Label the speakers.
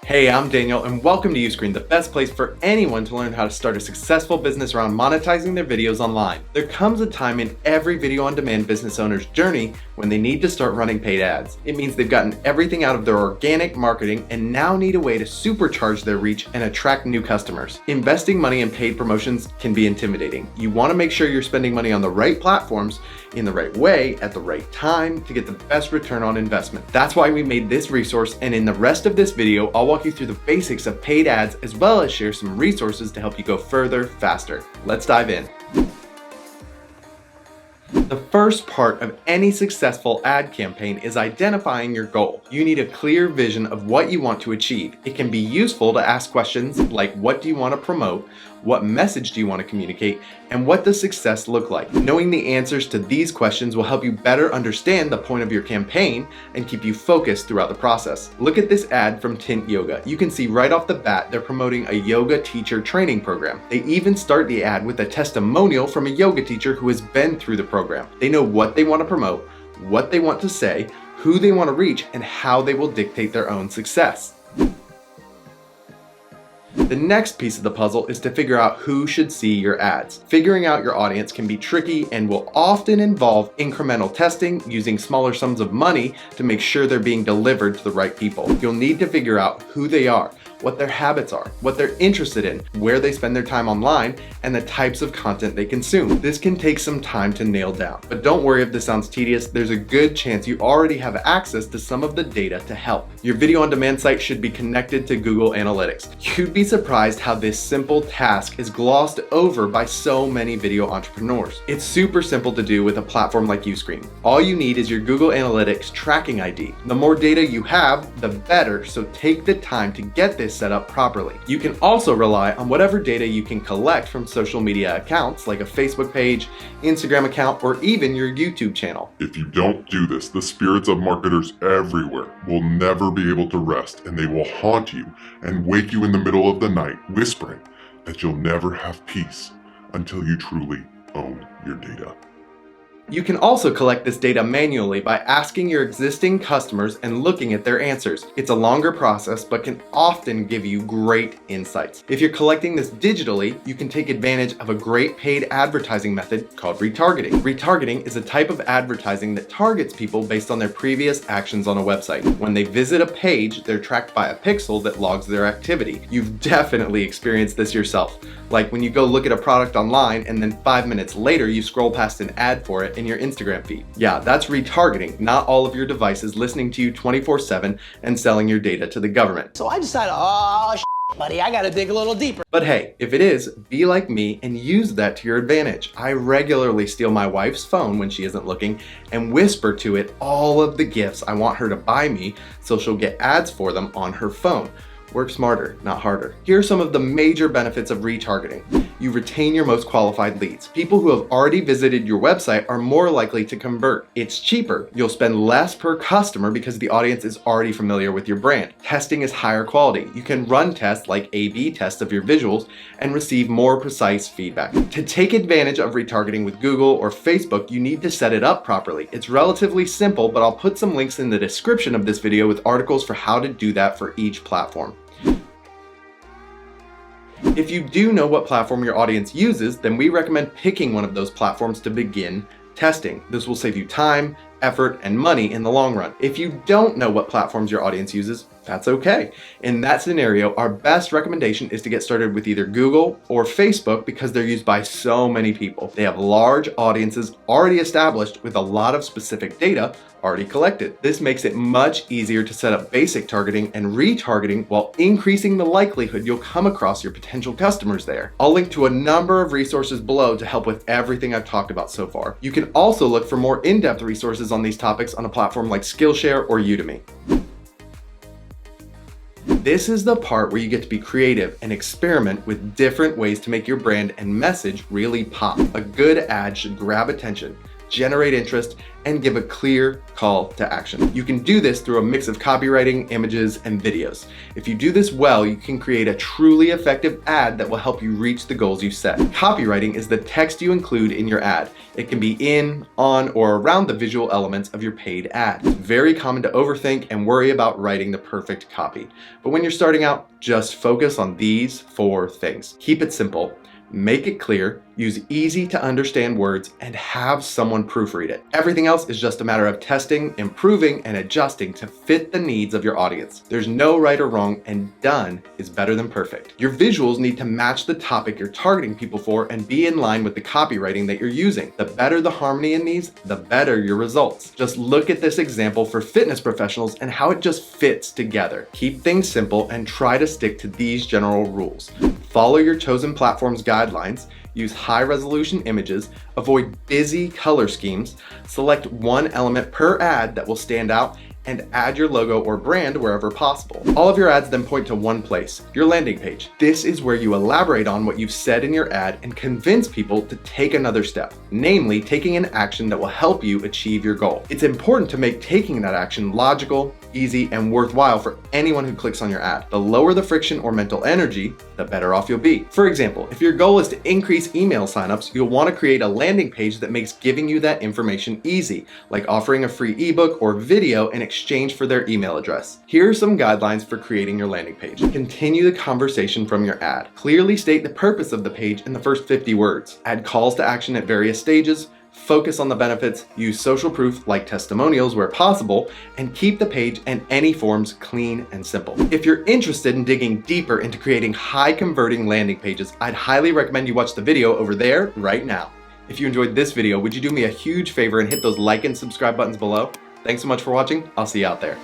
Speaker 1: Hey, I'm Daniel and welcome to Uscreen, the best place for anyone to learn how to start a successful business around monetizing their videos online. There comes a time in every video on demand business owner's journey when they need to start running paid ads. It means they've gotten everything out of their organic marketing and now need a way to supercharge their reach and attract new customers. Investing money in paid promotions can be intimidating. You want to make sure you're spending money on the right platforms in the right way at the right time to get the best return on investment. That's why we made this resource, and in the rest of this video, I'll walk you through the basics of paid ads as well as share some resources to help you go further, faster. Let's dive in. The first part of any successful ad campaign is identifying your goal. You need a clear vision of what you want to achieve. It can be useful to ask questions like, what do you want to promote? What message do you want to communicate? And what does success look like? Knowing the answers to these questions will help you better understand the point of your campaign and keep you focused throughout the process. Look at this ad from Tint Yoga. You can see right off the bat they're promoting a yoga teacher training program. They even start the ad with a testimonial from a yoga teacher who has been through the program. They know what they want to promote, what they want to say, who they want to reach, and how they will dictate their own success. The next piece of the puzzle is to figure out who should see your ads. Figuring out your audience can be tricky and will often involve incremental testing, using smaller sums of money to make sure they're being delivered to the right people. You'll need to figure out who they are, what their habits are, what they're interested in, where they spend their time online, and the types of content they consume. This can take some time to nail down, but don't worry if this sounds tedious. There's a good chance you already have access to some of the data to help. Your video on demand site should be connected to Google Analytics. You'd be surprised how this simple task is glossed over by so many video entrepreneurs. It's super simple to do with a platform like Uscreen. All you need is your Google Analytics tracking ID. The more data you have, the better, so take the time to get this set up properly. You can also rely on whatever data you can collect from social media accounts like a Facebook page, Instagram account, or even your YouTube channel.
Speaker 2: If you don't do this, the spirits of marketers everywhere will never be able to rest, and they will haunt you and wake you in the middle of the night whispering that you'll never have peace until you truly own your data.
Speaker 1: You can also collect this data manually by asking your existing customers and looking at their answers. It's a longer process, but can often give you great insights. If you're collecting this digitally, you can take advantage of a great paid advertising method called retargeting. Retargeting is a type of advertising that targets people based on their previous actions on a website. When they visit a page, they're tracked by a pixel that logs their activity. You've definitely experienced this yourself. Like when you go look at a product online and then 5 minutes later you scroll past an ad for it in your Instagram feed. Yeah, that's retargeting, not all of your devices listening to you 24/7 and selling your data to the government.
Speaker 3: So I decided, buddy, I gotta dig a little deeper.
Speaker 1: But hey, if it is, be like me and use that to your advantage. I regularly steal my wife's phone when she isn't looking and whisper to it all of the gifts I want her to buy me so she'll get ads for them on her phone. Work smarter, not harder. Here are some of the major benefits of retargeting. You retain your most qualified leads. People who have already visited your website are more likely to convert. It's cheaper. You'll spend less per customer because the audience is already familiar with your brand. Testing is higher quality. You can run tests like A/B tests of your visuals and receive more precise feedback. To take advantage of retargeting with Google or Facebook, you need to set it up properly. It's relatively simple, but I'll put some links in the description of this video with articles for how to do that for each platform. If you do know what platform your audience uses, then we recommend picking one of those platforms to begin testing. This will save you time, effort, and money in the long run. If you don't know what platforms your audience uses, that's okay. In that scenario, our best recommendation is to get started with either Google or Facebook because they're used by so many people. They have large audiences already established with a lot of specific data already collected. This makes it much easier to set up basic targeting and retargeting while increasing the likelihood you'll come across your potential customers there. I'll link to a number of resources below to help with everything I've talked about so far. You can also look for more in-depth resources on these topics on a platform like Skillshare or Udemy. This is the part where you get to be creative and experiment with different ways to make your brand and message really pop. A good ad should grab attention, generate interest, and give a clear call to action. You can do this through a mix of copywriting, images, and videos. If you do this well, you can create a truly effective ad that will help you reach the goals you set. Copywriting is the text you include in your ad. It can be in, on, or around the visual elements of your paid ad. It's very common to overthink and worry about writing the perfect copy. But when you're starting out, just focus on these 4 things. Keep it simple. Make it clear, use easy to understand words, and have someone proofread it. Everything else is just a matter of testing, improving, and adjusting to fit the needs of your audience. There's no right or wrong, and done is better than perfect. Your visuals need to match the topic you're targeting people for and be in line with the copywriting that you're using. The better the harmony in these, the better your results. Just look at this example for fitness professionals and how it just fits together. Keep things simple and try to stick to these general rules. Follow your chosen platform's guidelines, use high-resolution images, avoid busy color schemes, select one element per ad that will stand out, and add your logo or brand wherever possible. All of your ads then point to one place, your landing page. This is where you elaborate on what you've said in your ad and convince people to take another step, namely taking an action that will help you achieve your goal. It's important to make taking that action logical, easy, and worthwhile for anyone who clicks on your ad. The lower the friction or mental energy, the better off you'll be. For example, if your goal is to increase email signups, you'll want to create a landing page that makes giving you that information easy, like offering a free ebook or video in exchange for their email address. Here are some guidelines for creating your landing page. Continue the conversation from your ad. Clearly state the purpose of the page in the first 50 words. Add calls to action at various stages. Focus on the benefits, use social proof like testimonials where possible, and keep the page and any forms clean and simple. If you're interested in digging deeper into creating high converting landing pages, I'd highly recommend you watch the video over there right now. If you enjoyed this video, would you do me a huge favor and hit those like and subscribe buttons below? Thanks so much for watching. I'll see you out there.